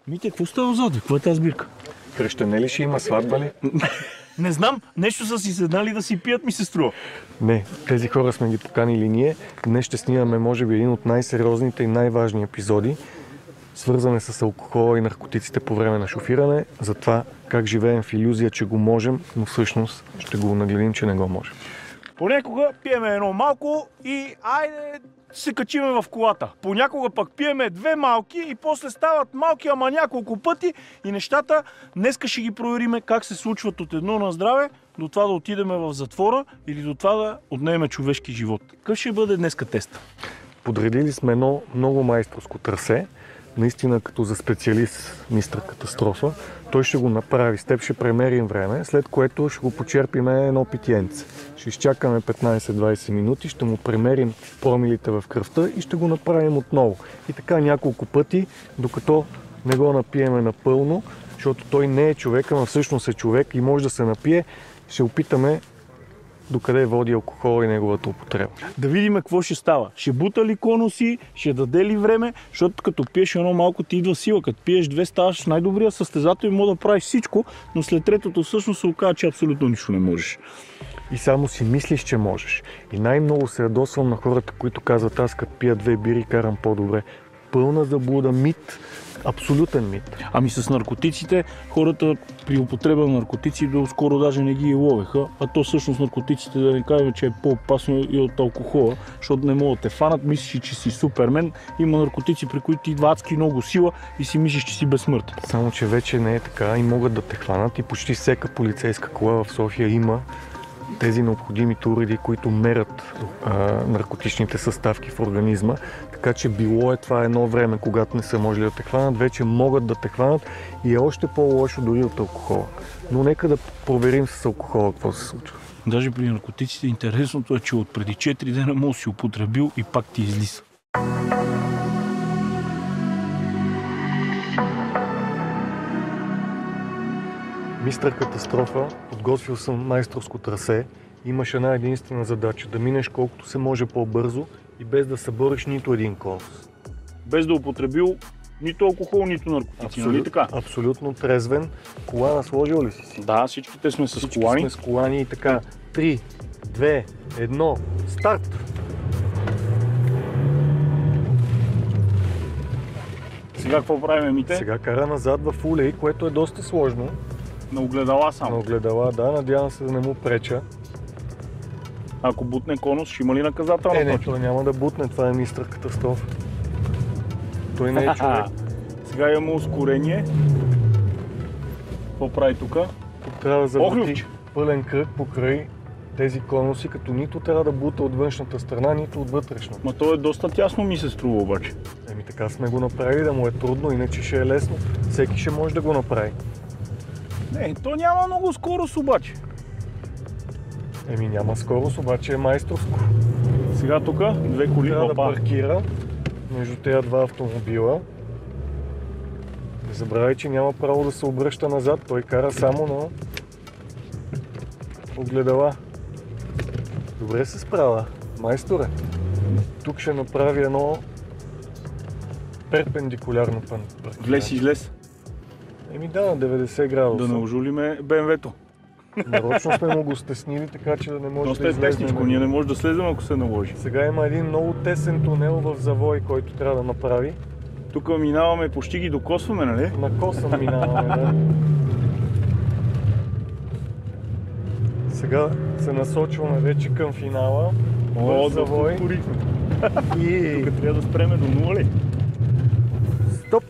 Мите, какво става отзад? Какво е тази сбирка? Кръщане ли ще има, сватба ли? Не знам, нещо са си седнали да си пият, ми се струва. Не, тези хора сме ги поканили ние. Днес ще снимаме, може би, един от най-сериозните и най-важни епизоди, свързане с алкохола и наркотиците по време на шофиране, за това как живеем в илюзия, че го можем, но всъщност ще го нагледим, че не го можем. Понякога пиеме едно малко и айде се качиме в колата. Понякога пък пиеме две малки и после стават малки, ама няколко пъти и нещата днеска ще ги провериме как се случват от едно на здраве до това да отидеме в затвора или до това да отнеме човешки живот. Какъв ще бъде днеска теста? Подредили сме едно много майсторско трасе, наистина като за специалист мистер Катастрофа. Той ще го направи, с теб ще премерим време, след което ще го почерпиме едно питиенце. Ще изчакаме 15-20 минути, ще му премерим промилите в кръвта и ще го направим отново. И така няколко пъти, докато не го напиеме напълно, защото той не е човек, ама всъщност е човек и може да се напие, ще опитаме докъде води алкохол и неговата употреба. Да видим какво ще става. Ще бута ли конуси, ще даде ли време, защото като пиеш едно малко ти идва сила. Като пиеш две ставаш най-добрия състезател и мога да правиш всичко, но след третото всъщност се оказа, че абсолютно нищо не можеш. И само си мислиш, че можеш. И най-много се ядосвам на хората, които казват, аз като пия две бири карам по-добре. Пълна заблуда, мит, абсолютен мит. Ами с наркотиците, хората при употреба на наркотици доскоро даже не ги ловеха, а то всъщност наркотиците, да не кажем, че е по-опасно и от алкохола, защото не могат да те фанат, мислиш, че си супермен, има наркотици, при които идва адски много сила и си мислиш, че си безсмъртен. Само, че вече не е така и могат да те хванат и почти всяка полицейска кола в София има тези необходимите уреди, които мерят наркотичните съставки в организма. Така че било е това едно време, когато не са можели да те хванат, вече могат да те хванат и е още по-лошо дори от алкохола. Но нека да проверим с алкохола какво се случва. Даже при наркотиците интересното е, че от преди 4 дена може си употребил и пак ти излиза. Мистер Катастрофа, подготвил съм майсторско трасе. Имаш една единствена задача, да минеш колкото се може по-бързо и без да събориш нито един конус. Без да употребил нито алкохол, нито наркотици, нали така? Абсолютно трезвен. Колана сложил ли си? Да, всичките сме с Всички колани. сме с колани и така. 3, 2, 1, старт! Сега какво правим, Мите? Сега кара назад в улей, което е доста сложно. На огледала само. На огледала, да, надявам се да не му преча. Ако бутне конус, ще има ли наказателна Не, точка? той няма да бутне, това е мистер Катастрофа. Той не е човек. Сега имаме ускорение. Какво прави тук? Тук трябва да завърти Охлювче. пълен кръг покрай тези конуси, като нито трябва да бута от външната страна, нито от вътрешната. Ма то е доста тясно, ми се струва обаче. Еми така сме го направили, да му е трудно, иначе ще е лесно. Всеки ще може да го направи. Не, то няма много скорост обаче. Еми няма скорост, обаче е майсторско. Сега тук две коли. Трябва да Опа. паркира между тези два автомобила. Не забравяй, че няма право да се обръща назад. Той кара само на огледала. Добре се справя, майсторе. Тук ще направи едно перпендикулярно паркиране. Влез и излез. Еми да, на 90 градуса. Да не ожулиме БМВ-то. Нарочно сме му го стеснили, така че да не може Доста да е излезе. тесничко, ние не може да слезем, ако се наложи. Сега има един много тесен тунел в завой, който трябва да направи. Тук минаваме, почти ги докосваме, нали? На косъм минаваме, да. Сега се насочваме вече към финала. О, в завой. ускорихме. И Тук трябва да спреме до 0 ли? стоп!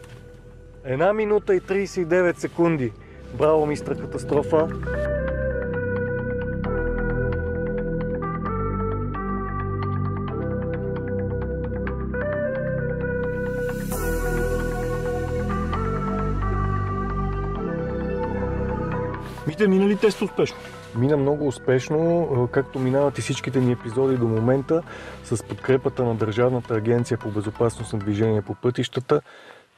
1 минута и 39 секунди. Браво, мистер Катастрофа! Мите, мина ли тест успешно? Мина много успешно, както минават и всичките ни епизоди до момента, с подкрепата на Държавната агенция по безопасност на движение по пътищата,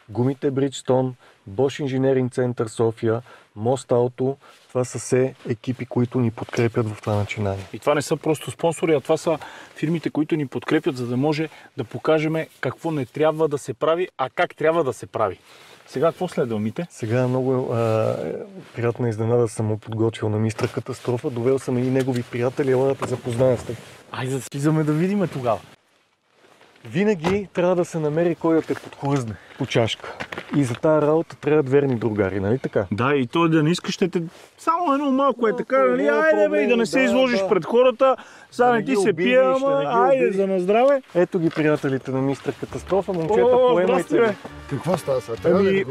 гумите Bridgestone, Bosch Инженеринг център София, Мост Ауто. Това са все екипи, които ни подкрепят в това начинание. И това не са просто спонсори, а това са фирмите, които ни подкрепят, за да може да покажем какво не трябва да се прави, а как трябва да се прави. Сега какво следва, Мите? Сега много приятна изненада съм му подготвил на мистер Катастрофа. Довел съм и негови приятели, ела да те запозная с теб. Айде да слизаме да видим тогава. Винаги трябва да се намери кой да те подхлъзне по чашка. И за тази работа трябват верни другари, нали така? Да, и той да не искаш, ще те само едно малко е така, нали? Айде бе, и да не се да, изложиш да. пред хората. Сега не ти се пие, ама айде за наздраве. Ето ги приятелите на мистер Катастрофа, момчета, поемайте ги. Какво става сега?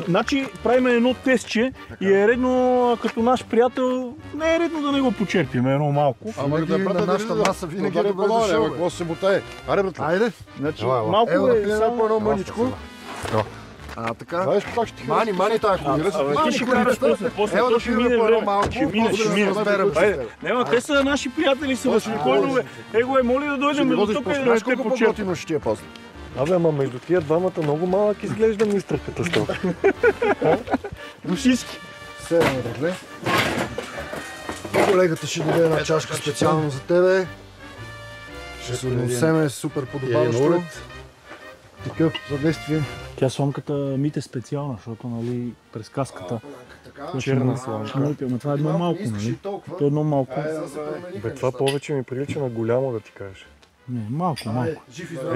Значи правим едно тестче и е редно, като наш приятел, не е редно да не го почерпим едно малко. Ама ги на нашата маса винаги е добре дошъл. Какво се бутае? Айде, братле. Айде. Значи малко е само по едно мъничко. Така. Знаеш как ще ти мани тая кола. Ти ще караш после то ще мине време. Ще мине. Нема, те са наши приятели, са безпокойно, бе. Его моли да дойдем до тук и да те почерпим. Ще ти е после. Абе, ама между тия двамата много малък изглежда мистер Катастрофа. Русиски. Седем, братле. Колегата ще даде една чашка специално за тебе. Ще се отнесеме супер подобаващо. Такъв за действие. Тя сламката Мите специална, защото нали през каската. Черна сламка. Ама това е едно малко, нали? Това е едно малко. Бе, това повече ми прилича на голямо, да ти кажеш. Не, малко.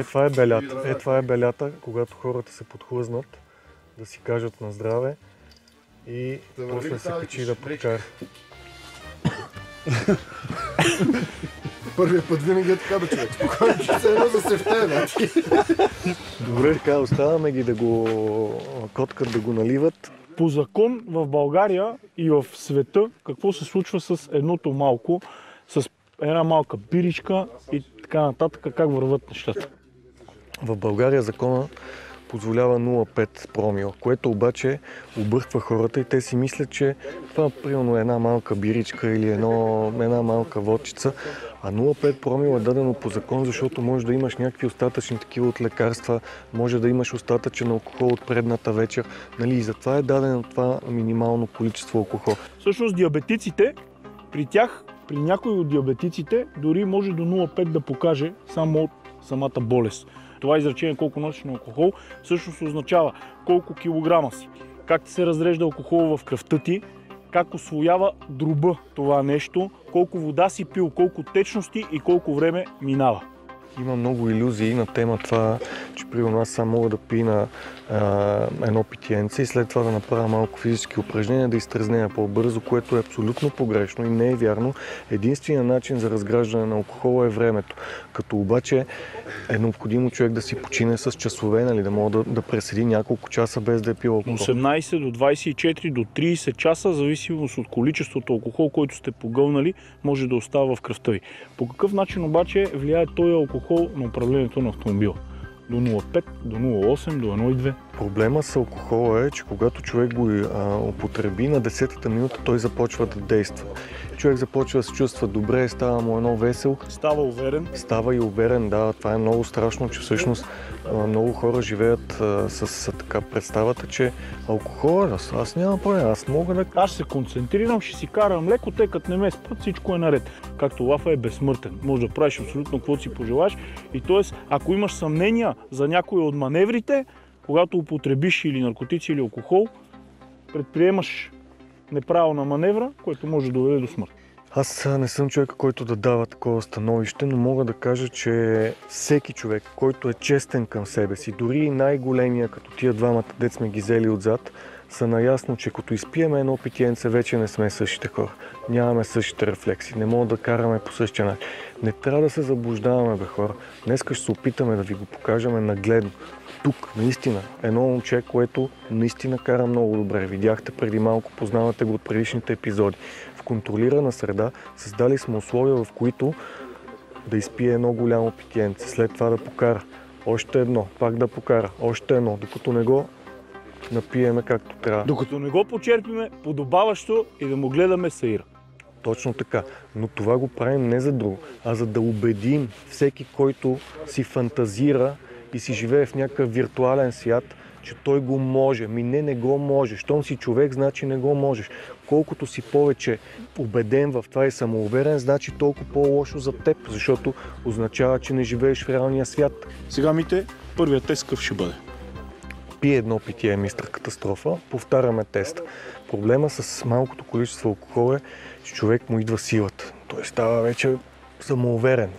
Това е белята. Това е белята, когато хората се подхлъзнат, да си кажат на здраве и после се качи да подкара. Първият път винаги е така, бе, човек. Спокойно, че се едно за сефте, Добре, така, оставаме ги да го коткат, да го наливат. По закон в България и в света, какво се случва с едното малко, с една малка биричка и така нататък, как върват нещата? В България закона позволява 0,5 промила, което обаче обърква хората и те си мислят, че това примерно е една малка биричка или една малка водчица, а 0,5 промила е дадено по закон, защото може да имаш някакви остатъчни такива от лекарства, може да имаш остатъчен алкохол от предната вечер, нали, и затова е дадено това минимално количество алкохол. Всъщност диабетиците, при тях, при някои от диабетиците, дори може до 0,5 да покаже само от самата болест. Това изречение колко носиш на алкохол всъщност означава колко килограма си, как ти се разрежда алкохол в кръвта ти, как усвоява дроба това нещо, колко вода си пил, колко течности и колко време минава. Има много илюзии на тема това, че при нас само мога да пия едно питиенце и след това да направя малко физически упражнения, да изтръзнея по-бързо, което е абсолютно погрешно и не е вярно. Единственият начин за разграждане на алкохола е времето. Като обаче е необходимо човек да си почине с часове, нали, да мога да преседи няколко часа без да е пил алкохол. 18 до 24 до 30 часа, зависимост от количеството алкохол, който сте погълнали, може да остава в кръвта ви. По какъв начин обаче влияе този алкохол на управлението на автомобила? До 0,5, до 0,8, до 1,2. Проблема с алкохола е, че когато човек го употреби, на 10-та минута той започва да действа. Човек започва да се чувства добре, става му едно весел. Става уверен. Става и уверен, да. Това е много страшно, че всъщност много хора живеят с така представата, че алкохол, аз нямам проблем, аз мога да... Аз се концентрирам, ще си карам леко, тъй като не ме спът, всичко е наред. Както лафа е безсмъртен. Може да правиш абсолютно каквото си пожелаш. И т.е. ако имаш съмнения за някои от маневрите, когато употребиш или наркотици или алкохол, предприемаш неправилна маневра, което може да доведе до смърт. Аз не съм човек, който да дава такова становище, но мога да кажа, че всеки човек, който е честен към себе си, дори и най-големия, като тия двамата дет сме ги взели отзад, са наясно, че като изпиеме едно питиенце, вече не сме същите хора. Нямаме същите рефлекси, не мога да караме по същия начин. Не трябва да се заблуждаваме, бе, хора. Днеска ще се опитаме да ви го покажем нагледно. Тук, наистина, едно момче, което наистина кара много добре. Видяхте преди малко, познавате го от предишните епизоди. В контролирана среда създали сме условия, в които да изпие едно голямо питиенце, след това да покара още едно, пак да покара още едно, докато не го напиеме както трябва. Докато не го почерпиме подобаващо и да му гледаме саира. Точно така. Но това го правим не за друго, а за да убедим всеки, който си фантазира и си живее в някакъв виртуален свят, че той го може. Не го може. Щом си човек, значи не го можеш. Колкото си повече убеден в това и самоуверен, значи толкова по-лошо за теб, защото означава, че не живееш в реалния свят. Сега, Мите, първият тест какъв ще бъде? пие едно питие мистер катастрофа, повтаряме теста. Проблема с малкото количество алкохол е, че човек му идва силата. Той става вече самоуверен.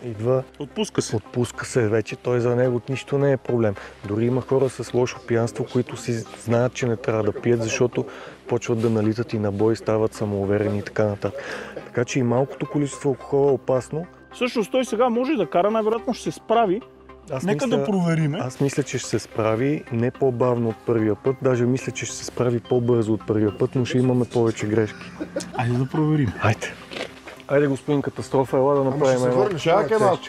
Отпуска се вече, той за него нищо не е проблем. Дори има хора с лошо пиянство, които си знаят, че не трябва да пият, защото почват да налитат и на бой, стават самоуверени и така нататък. Така че и малкото количество алкохол е опасно. Всъщност той сега може да кара, най-вероятно ще се справи. Нека да провериме. Аз мисля, че ще се справи не по-бавно от първия път, даже мисля, че ще се справи по-бързо от първия път, но ще имаме повече грешки. Айде да проверим. Айде, господин катастрофа, ела да направим едно.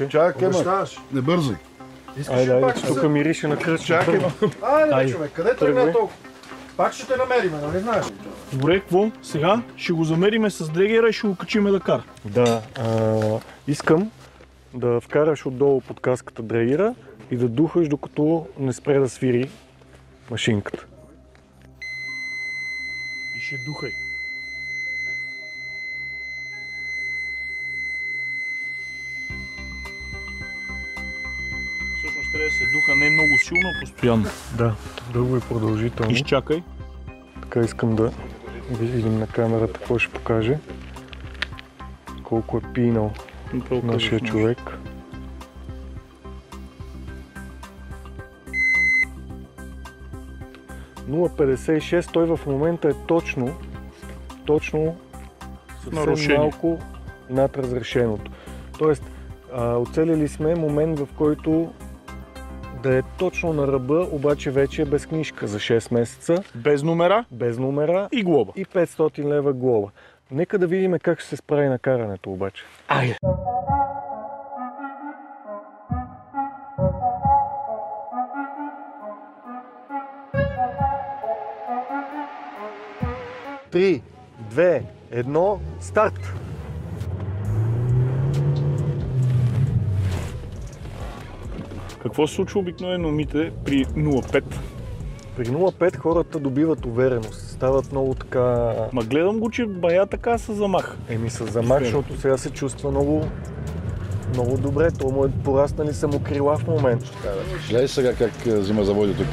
Чакай малко. Не бързай. Айде, тук мирише на кръст. Чакай малко. Айде, човек, къде тръгна толкова? Пак ще те намерим, нали знаеш? Добре, какво? Сега ще го замериме с дрегера и ще го качиме да кара. Да, искам да вкараш отдолу под каската дрегера и да духаш, докато не спре да свири машинката. Пише духай. Всъщност трябва да се духа не много силно, а постоянно. Да, дълго и продължително. Изчакай. Така искам да видим на камерата какво ще покаже. Колко е пинал нашия човек. .56, той в момента е точно съвсем малко над разрешеното. Тоест, оцелили сме момент, в който да е точно на ръба, обаче вече е без книжка за 6 месеца. Без номера. Без номера. И глоба. И 500 лева глоба. Нека да видим как ще се справи на карането обаче. Айде! Три, 2, 1, старт! Какво се случва обикновено мите при 0,5? При 0,5 хората добиват увереност. Стават много така... Ма гледам го, че бая така с замах. С замах, защото сега се чувства много добре. То му е пораснали са му крила в момента. Гледай сега как взима заводи тук.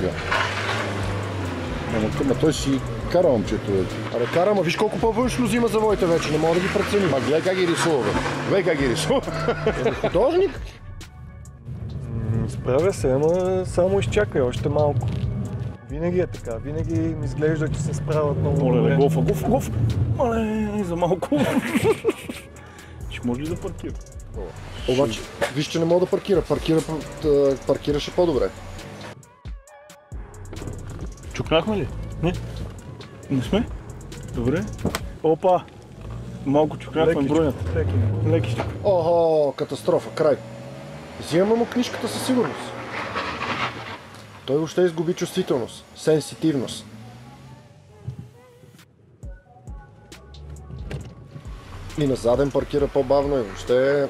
Ама той си кара момчето. Абе кара, ма виж колко по-външно взима завоите вече, не мога да ги преценим. Ма гледай как ги рисува, бе. Гледай как ги рисува. Художник? Справя се, ама само изчакай още малко. Винаги е така, винаги ми изглежда, че се справят много добре. Моля, гоф! Мале, за малко. Ще може ли да паркира? Обаче, виж, че не мога да паркира. Паркираше по-добре. Чукнахме ли? Не? Не сме? Добре. Опа! Малко чукнахме бронята. Леки. Охо, катастрофа, край. Взимаме му книжката със сигурност. Той въобще изгуби чувствителност, сенситивност. И на заден паркира по-бавно и въобще...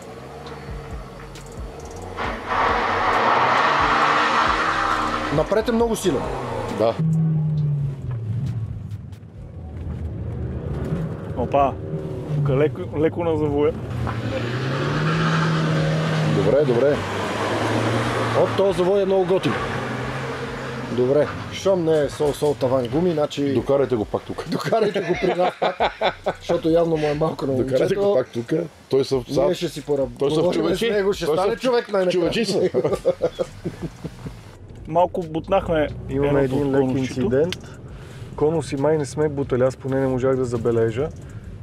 Напред е много силен. Да. Опа! Тук леко на завоя. Добре. От този завой е много готин. Добре, щом не е сол таван гуми, значи... Докарайте го пак тук. Докарайте го при нас пак, защото явно му е малко на момчето. Докарайте го пак тук. Той са в сад. Ние ще си Той са в чувачи. Ще стане човек най-накрая. Чувачи са. Малко бутнахме. Имаме един лек инцидент. Конуси май не сме бутали, аз поне не можах да забележа.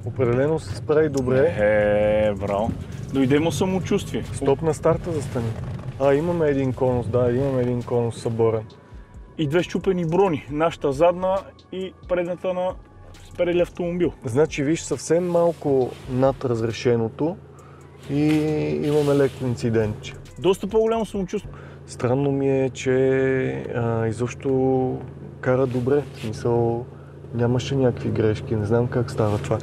Определено се справи добре. Браво. Дойде му самочувствие. Стоп на старта застани. Имаме един конус, съборен. И две счупени брони. Нашата задна и предната на сперели автомобил. Значи виж съвсем малко над разрешеното и имаме лек инцидентче. Доста по-голямо самочувствие. Странно ми е, че изобщо кара добре. В смисъл, нямаше някакви грешки. Не знам как става това.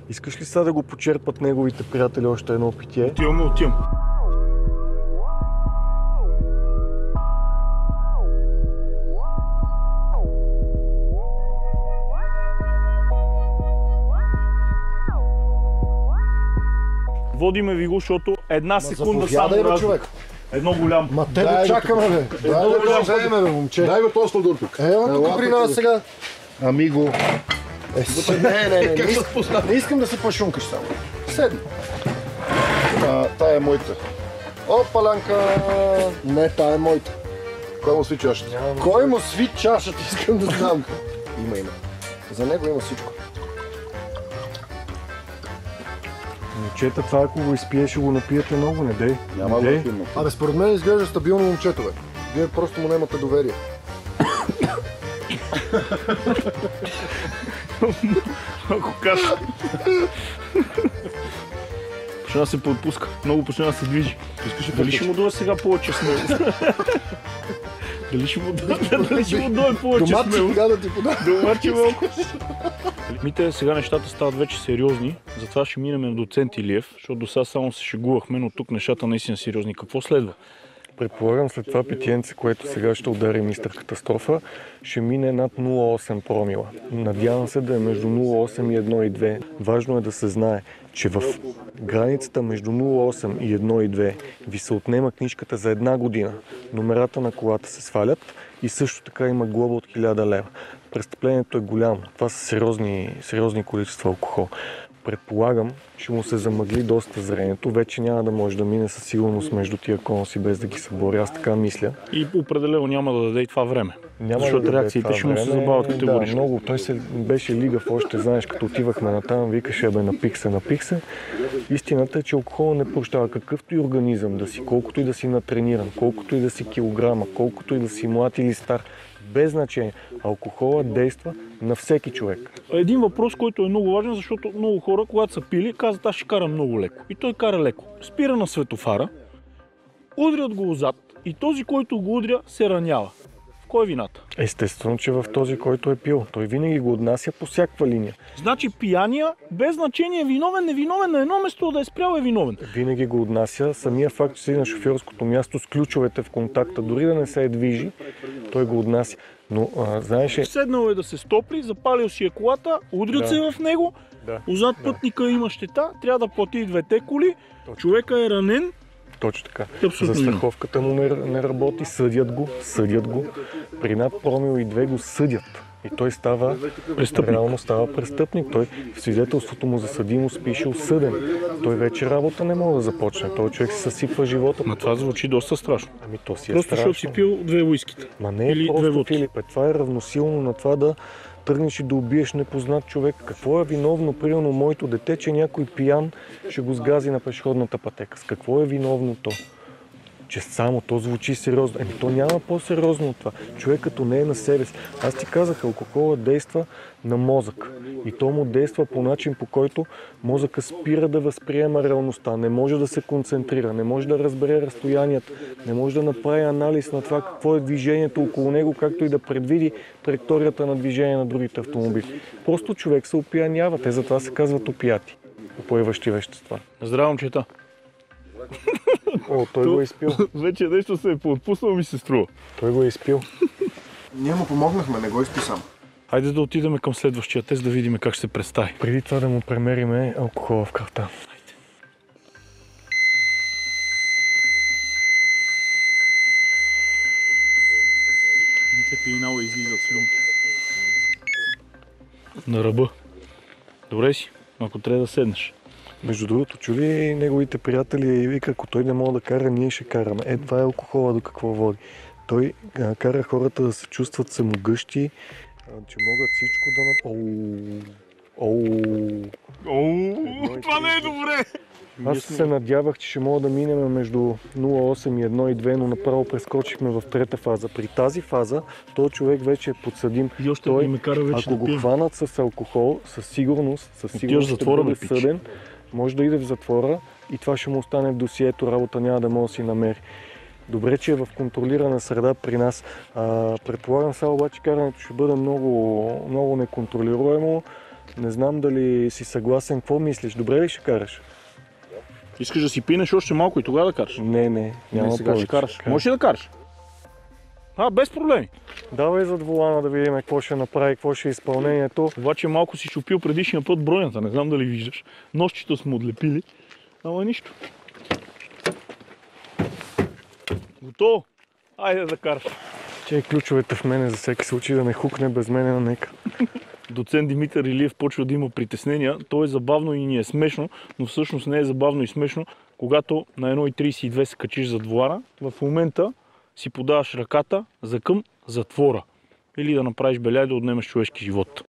Искаш ли сега да го почерпат неговите приятели още едно питие? Отивам. Водиме ви го, защото една секунда само човек. Едно голямо. Ма те Дай, да чакаме, бе. Дай да го вземе, бе, момче. Дай го този сладур тук. Ела тук при нас сега. Амиго. Не искам да се пашункаш само. Седни. Тая е моята. Опалянка. Не, тая е моята. Кой му сви чашата? Кой му сви чашата, искам да знам. Има. За него има всичко. Момчета, това ако го изпиеш, ще го напиете много, не дей. Няма Не да дей. пием. Абе, според мен изглежда стабилно момчето, бе. Вие просто му нямате доверие. Ако каша. Почна да се подпуска. Много почна да се движи. Дали ще му дойде сега повече смелост? Дали ще му дойде повече Домат си смелост? кога да ти подам. Домачи малко. Мите, сега нещата стават вече сериозни, затова ще минем на доцент Илиев, защото до сега само се шегувахме, но тук нещата наистина са сериозни. Какво следва? Предполагам след това питиенце, което сега ще удари мистер Катастрофа, ще мине над 0,8 промила. Надявам се да е между 0,8 и 1,2. Важно е да се знае, че в границата между 0,8 и 1,2 ви се отнема книжката за една година. Номерата на колата се свалят и също така има глоба от 1000 лева. Престъплението е голямо. Това са сериозни количества алкохол. Предполагам, ще му се замъгли доста зрението. Вече няма да може да мине със сигурност между тия конуси без да ги събори. Аз така мисля. И определено няма да даде и това време. Няма Защото да даде реакциите това ще му се време. забавят Да, категорично. много. Той се беше лигав още, знаеш, като отивахме натам, викаше, бе, напик се. Истината е, че алкохола не прощава какъвто и организъм да си, колкото и да си натрениран, колкото и да си килограма, колкото и да си млад или стар. Без значение. Алкохолът действа на всеки човек. Един въпрос, който е много важен, защото много хора, когато са пили, казват, аз ще карам много леко. И той кара леко. Спира на светофара, удрят го отзад и този, който го удря, се ранява. В кой е вината? Естествено, че в този, който е пил. Той винаги го отнася по всякаква линия. Значи пияния, без значение виновен, невиновен, на едно место да е спрял е виновен. Винаги го отнася. Самия факт, че седи на шофьорското място с ключовете в контакта, дори да не се движи, той го отнася. Но, знаеш ли... Седнал е да се стопли, запалил си е колата, удрят се в него, отзад пътника има щета, трябва да плати и двете коли, човека е ранен. Точно така. Абсолютно. Застраховката му не работи, съдят го. При над промил и 2 го съдят. И той става Престъпник. реално става престъпник. Той в свидетелството му за съдимост пише осъден. Той вече работа не може да започне. Той човек се съсипва живота. Ма това звучи доста страшно. Ами то си е Просто защото страшно. си пил 2 уиските. Ма не е или 2 просто, водки. Филипе. Това е равносилно на това да тръгнеш и да убиеш непознат човек. Какво е виновно, примерно, моето дете, че някой пиян ще го сгази на пешеходната пътека? С какво е виновно то? Че само то звучи сериозно. Еми то няма по-сериозно от това. Човек като не е на себе си. Аз ти казах, алкохолът действа на мозък. И то му действа по начин, по който мозъка спира да възприема реалността. Не може да се концентрира, не може да разбере разстоянията, не може да направи анализ на това какво е движението около него, както и да предвиди траекторията на движение на другите автомобили. Просто човек се опиянява. Те затова се казват опияти. Упоеващи вещества. Здраво, момчета. О, той го е изпил. Вече нещо се е поотпуснал, ми се струва. Той го е изпил. Ние му помогнахме, не го изписам. Хайде да отидем към следващия тест, да видим как ще се представи. Преди това да му премериме алкохола в кръвта. Мите пиинало излизат слюнки. На ръба. Добре си, ако трябва да седнеш. Между другото, чули неговите приятели и вика, ако той не може да кара, ние ще караме. Е, това е алкохола до какво води. Той кара хората да се чувстват самогъщи, че могат всичко да Това не е добре! Аз се надявах, че ще мога да минем между 0,8 и 1,2, но направо прескочихме в трета фаза. При тази фаза, този човек вече е подсъдим. И още Той, ме кара вече ако да го пия. хванат с алкохол, със сигурност в ще затвора, бъде бе, пич. съден, може да иде в затвора и това ще му остане в досието, работа няма да може да си намери. Добре, че е в контролирана среда при нас. Предполагам сега обаче карането ще бъде много, много неконтролируемо. Не знам дали си съгласен. Какво мислиш? Добре ли ще караш? Искаш да си пинеш още малко и тогава да караш? Не, няма сега ще повече. караш. Можеш ли да караш? Без проблеми. Давай зад волана да видим какво ще направи, какво ще е изпълнението. Обаче малко си чупил предишния път бронята, не знам дали виждаш. Нощчето сме отлепили, ама нищо. Готово? Айде да караш. Чай ключовете в мене за всеки случай да не хукне без мене на нека. Доцент Димитър Илиев почва да има притеснения. То е забавно и ни е смешно, но всъщност не е забавно и смешно, когато на 1,32 се качиш зад волана. В момента си подаваш ръката за към затвора. Или да направиш беля и да отнемеш човешки живот.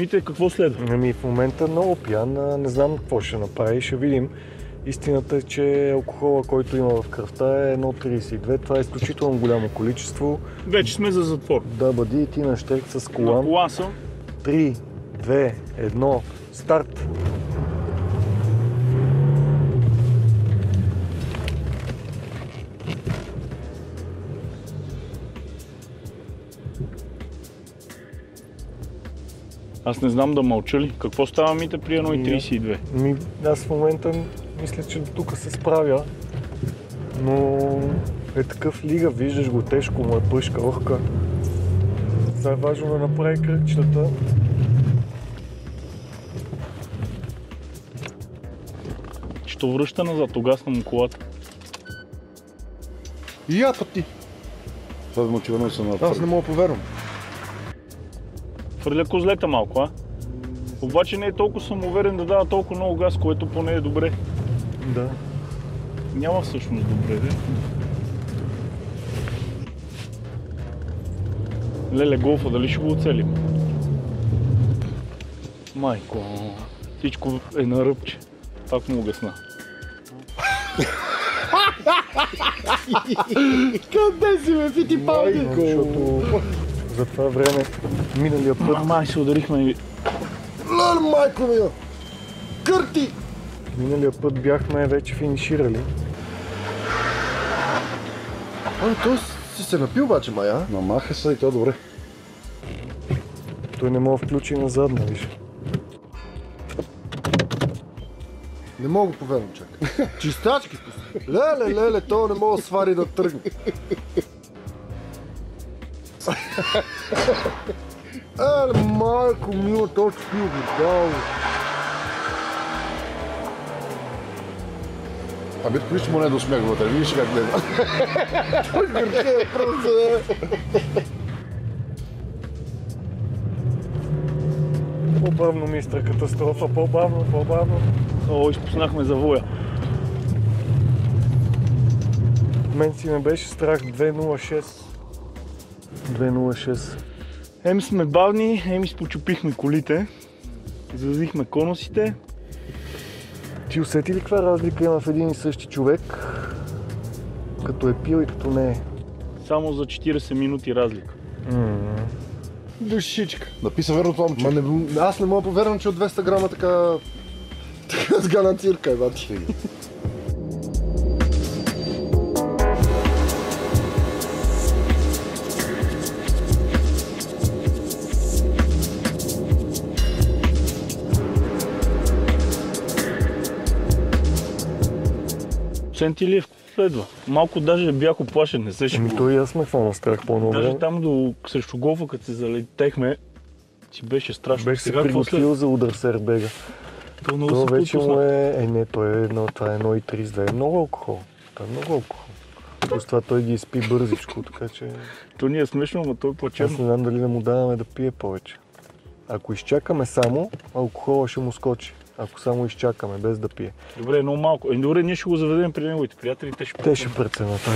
Мите, какво следва? Ами в момента много пиян, не знам какво ще направи, ще видим. Истината е, че алкохола, който има в кръвта е 1,32. Това е изключително голямо количество. Вече сме за затвор. Да, бъди и ти на щек с колан. На колан съм. 3, 2, 1, старт! Аз не знам да мълча ли. Какво става, Мите, при 1,32? Аз в момента мисля, че до тук се справя, но е такъв лига, виждаш го, тежко му е пръшка, охка. Сега е важно да направи кръгчетата. Ще връща назад, угасна му колата. И я ти. Това да мотивирано съм на Аз не мога да повярвам. Хвърля козлета малко, а? Обаче не е толкова самоуверен да дава толкова много газ, което поне е добре. Да. Няма всъщност добре, де. Леле, голфа, дали ще го оцелим? Майко, всичко е на ръбче. Пак му гасна. Къде си, бе, Фити Палди? Защото за това време миналия път, Май се ударихме и... Леле, майко ми! Кърти! миналия път бяхме вече финиширали. Той си се напил обаче, май, а? Намаха се и то добре. Той не мога да включи назад, виж. Не мога да повярвам, чакай. Чистачки пусти. Леле, то не мога да свари да тръгне. Майко мила, то ще пил го. Абе, виж му не до смях вътре, видиш как гледа. Той гърче е просто. По-бавно, мистер Катастрофа, по-бавно. О, изпуснахме завоя. Мен си ме беше страх 2.06. 2.06. Еми сме бавни, еми спочупихме колите. Изразихме конусите. Ти усети ли каква разлика има в един и същи човек, като е пил и като не е? Само за 40 минути разлика. Душичка. Написа верно това момче. Аз не мога да повярвам, че от 200 грама така сгана цирка е, бати. Доцент Илиев следва. Малко даже бях оплашен, не се шегувам. То и аз ме хвана страх по-много. Даже там срещу голфа, като се залетехме, си беше страшно. Беше се Сега какво след? приготвил за удар с ербега. То много Това се вече пропусна. му е... не, това е 1,32. Е много алкохол. Това е много алкохол. Плюс това той ги изпи бързичко, така че... То ни е смешно, но той е Аз плачевно. не знам дали да му даваме да пие повече. Ако изчакаме само, алкохола ще му скочи. Ако само изчакаме, без да пие. Добре, много малко. Добре, ние ще го заведем при неговите приятели, те ще Те ще преценят,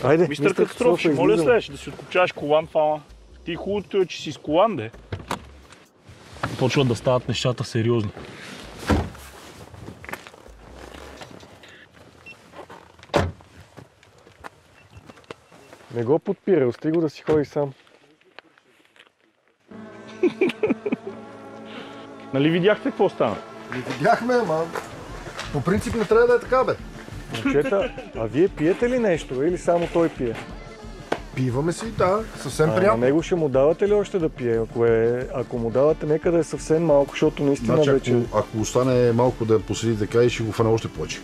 айде. Мистер Катастроф, ще моля следваш да си откопчаваш колан, фама. Ти хубавото е, че си с колан, де. Почват да стават нещата сериозни. Не го подпира, остай го да си ходи сам. Нали видяхте какво стана? Не видяхме, ама по принцип не трябва да е така, бе. Момчета, а вие пиете ли нещо или само той пие? Пиваме си, да, съвсем На приятно. него ще му давате ли още да пие? Ако му давате, нека да е съвсем малко, защото наистина Значи, вече ако остане малко да поседи така и ще го фане още повече.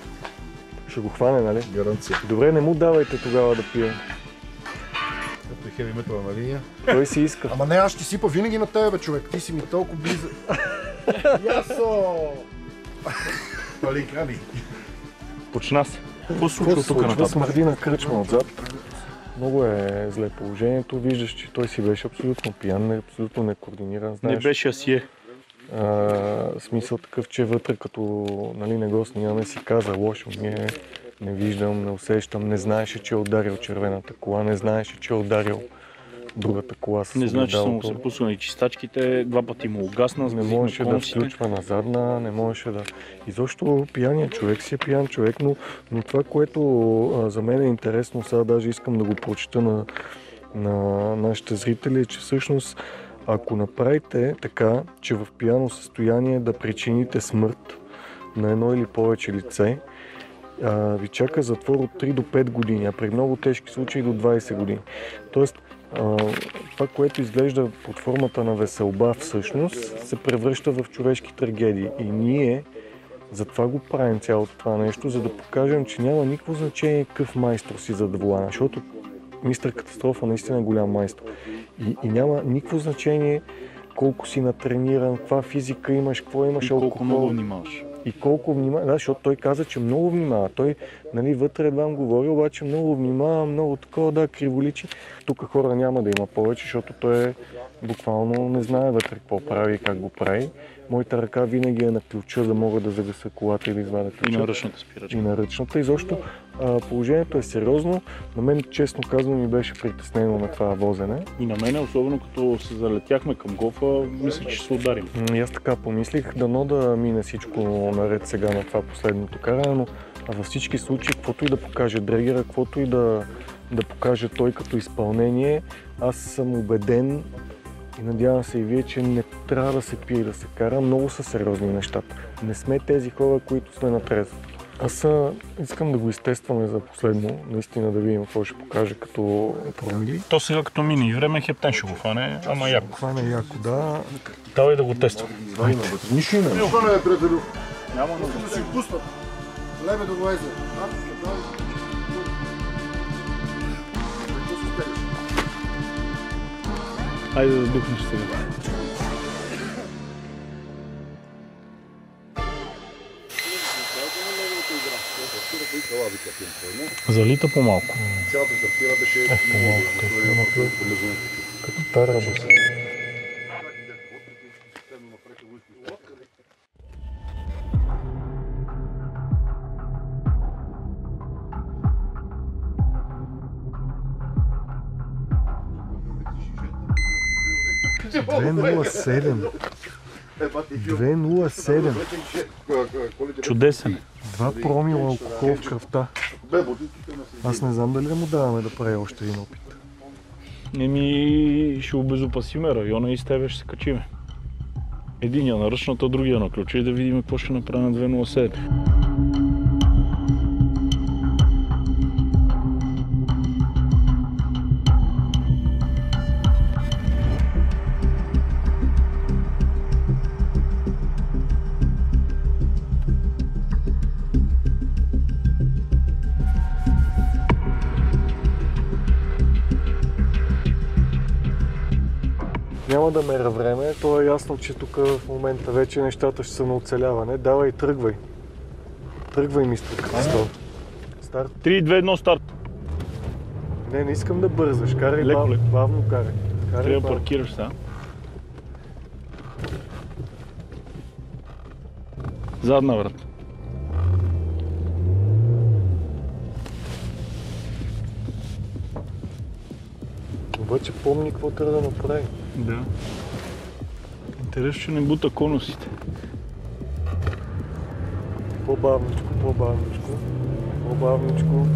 ще го хване, нали? Гаранция. Добре, не му давайте тогава да пие. хеви метала на линия. Той си иска. Ама не, аз ще сипа винаги на тебе, бе, човек. Ти си ми толкова близо. Ясо! Паликани. Почна се. Какво се Какво случва се тук случва? нататък? Смърди на кръчма отзад. Много е зле положението. Виждаш, че той си беше абсолютно пиян, абсолютно некоординиран. Не Знаеш, беше асие. смисъл такъв, че вътре като нали, не го снимаме, си каза лошо ми е, не виждам, не усещам, не знаеше, че е ударил червената кола, не знаеше, че е ударил другата кола с Не знае, че са му огледалото. се пуснали чистачките, 2 пъти му угасна, Не можеше да включва на задна, не можеше да... Изобщо пияният човек си е пиян човек, но това, което за мен е интересно, сега даже искам да го прочета на нашите зрители, е, че всъщност ако направите така, че в пияно състояние да причините смърт на едно или повече лице, ви чака затвор от 3 до 5 години, а при много тежки случаи до 20 години. Тоест, това, което изглежда под формата на веселба, всъщност се превръща в човешки трагедии. И ние затова го правим цялото това нещо, за да покажем, че няма никакво значение какъв майстор си зад волана, защото мистер Катастрофа наистина е голям майстор. И няма никакво значение колко си натрениран, каква физика имаш, какво имаш, и колко алкохол. много внимаваш. И колко внимава, да, защото той каза, че много внимава. Той, нали, вътре едва говори, обаче много внимава, много такова, да, криволичи. Тук хора няма да има повече, защото той е буквално не знае вътре какво прави и как го прави. Моята ръка винаги е на ключа, да мога да загаса колата или извадя ключа. И на ръчната спирачка. И на ръчната. И защо положението е сериозно. На мен, честно казвам, ми беше притеснено на това возене. И на мен, особено като се залетяхме към гофа, мисля, че ще се ударим. И аз така помислих, дано да мине всичко наред сега на това последното каране, но във всички случаи, каквото и да покаже дрегера, каквото и да покаже той като изпълнение, аз съм убеден и надявам се и вие, че не трябва да се пие и да се кара. Много са сериозни нещата. Не сме тези хора, които сме на трезво. Аз искам да го изтестваме за последно, наистина да видим какво ще покаже като промили. То сега като мине и време, хептен ще го фане, ама яко. Хване яко, да. Давай да го тествам. Нищо не. Нищо не е, приятелю. Няма нужда. Да си пуснат. Лебе да влезе. Айде да духнеш сега. Залита по-малко. Цялата картина беше По-малко. Като тара бъс. Чудесен. 2 промила алкохол в кръвта. Аз не знам дали да му даваме да прави още един опит. Ще обезопасиме района и с тебе ще се качиме. Единия на ръчната, другия на ключа и да видим какво ще направим на 207. Няма да мера време, то е ясно, че тук в момента вече нещата ще са на оцеляване. Давай, тръгвай. Тръгвай, мистер Катастроф. Старт. 3, 2, 1, старт. Не искам да бързаш. Карай Леко, леко. бавно карай. Трябва да бавно. паркираш сега. Задна врата. Обаче помни какво трябва да направи. Да. Интересно, че не бута конусите. По-бавничко, по-бавничко. По-бавничко.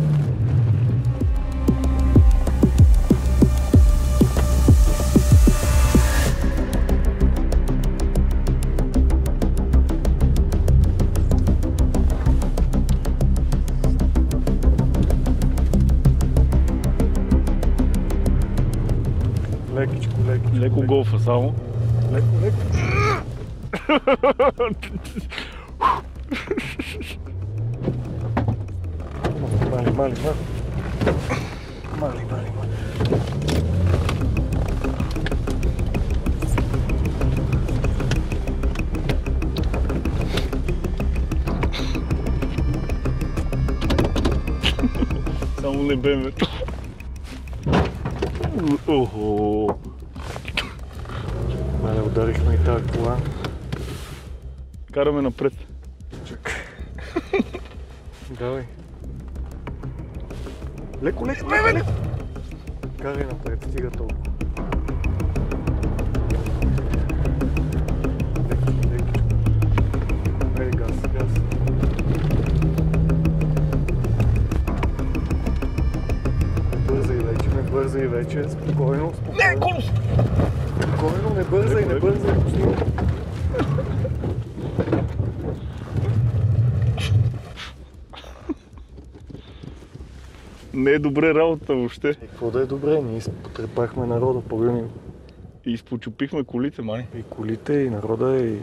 Лекичко, лекичко. Леко голфа само. Леко, леко. Мали. Само не БМВ-то. Охо! Мале, ударихме и тази кола. Караме напред. Чакай. Давай. Леко, леко, леко. Карай напред, стига толкова. Леки. Ей, газ. Не бързай вече, спокойно. Не, Колос! Спокойно, не бързай, пусти. Не е добре работа въобще. Какво да е добре? Ние потрепахме народа, погани. И изпочупихме колите, мани. И колите, и народа, и...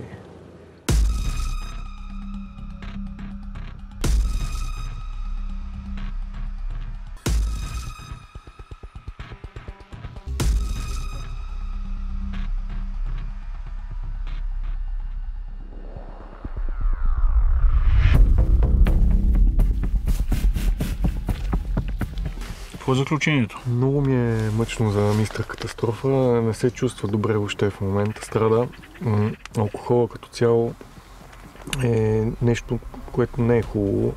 Какво е заключението? Много ми е мъчно за мистер Катастрофа. Не се чувства добре въобще в момента. Страда. Алкохола като цяло е нещо, което не е хубаво.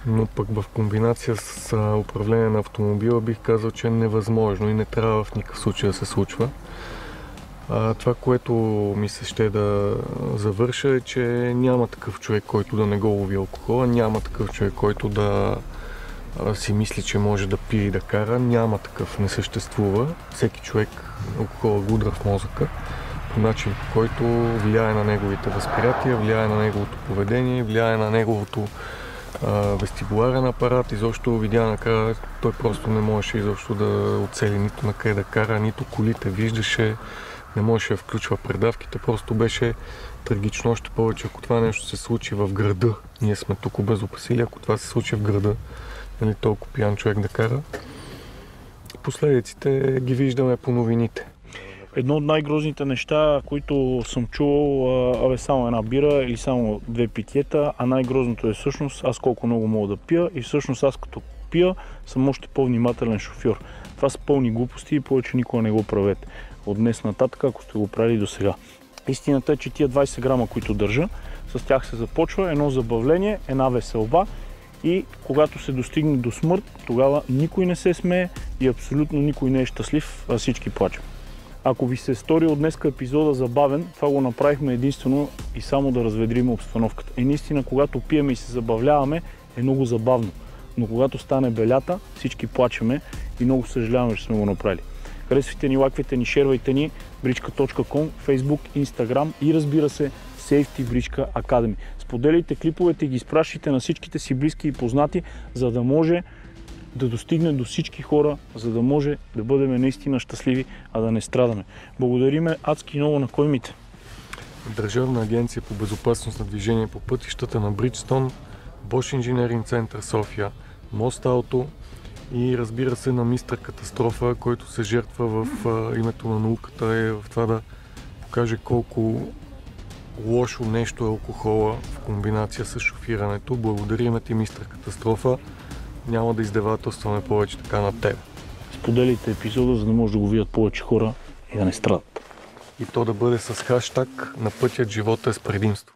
Но пък в комбинация с управление на автомобила бих казал, че е невъзможно и не трябва в никакъв случай да се случва. Това, което ми се ще да завърша е, че няма такъв човек, който да не го лови алкохола, няма такъв човек, който да си мисли, че може да пие и да кара. Няма такъв, не съществува. Всеки човек алкохола го удря в мозъка по начин, по който влияе на неговите възприятия, влияе на неговото поведение, влияе на неговото вестибуларен апарат. Изобщо видя накрая, той просто не можеше изобщо да оцели нито на къде да кара, нито колите виждаше, не можеше да включва предавките, просто беше трагично. Още повече, ако това нещо се случи в града, ние сме тук обезопасили, ако това се случи в града, нали, толкова пиян човек да кара, последиците ги виждаме по новините. Едно от най-грозните неща, които съм чувал, само една бира или само 2 питиета, а най-грозното е всъщност аз колко много мога да пия и всъщност аз като пия съм още по-внимателен шофьор. Това са пълни глупости и повече никога не го правете. От днес нататък, ако сте го правили до сега. Истината е, че тия 20 грама, които държа, с тях се започва едно забавление, една веселба и когато се достигне до смърт, тогава никой не се смее и абсолютно никой не е щастлив, а всички плачем. Ако ви се е сторил днеска епизода забавен, това го направихме единствено и само да разведрим обстановката. И наистина, когато пиеме и се забавляваме, е много забавно. Но когато стане белята, всички плачеме и много съжаляваме, че сме го направили. Харесвайте ни, лайквайте ни, шервайте ни, brichka.com, Facebook, Instagram и разбира се, Safety Brichka Academy. Споделяйте клиповете и ги изпращайте на всичките си близки и познати, за да може да достигне до всички хора, за да може да бъдем наистина щастливи, а да не страдаме. Благодариме адски много на коймите. Държавна агенция по безопасност на движение по пътищата на Bridgestone, Bosch Engineering Center София, Most Auto и разбира се на мистер Катастрофа, който се жертва в името на науката и в това да покаже колко лошо нещо е алкохола в комбинация с шофирането. Благодариме ти, мистер Катастрофа. Няма да издевателстваме повече така на теб. Споделите епизода, за да може да го видят повече хора и да не страдат. И то да бъде с хаштаг "На пътят живота е с предимство".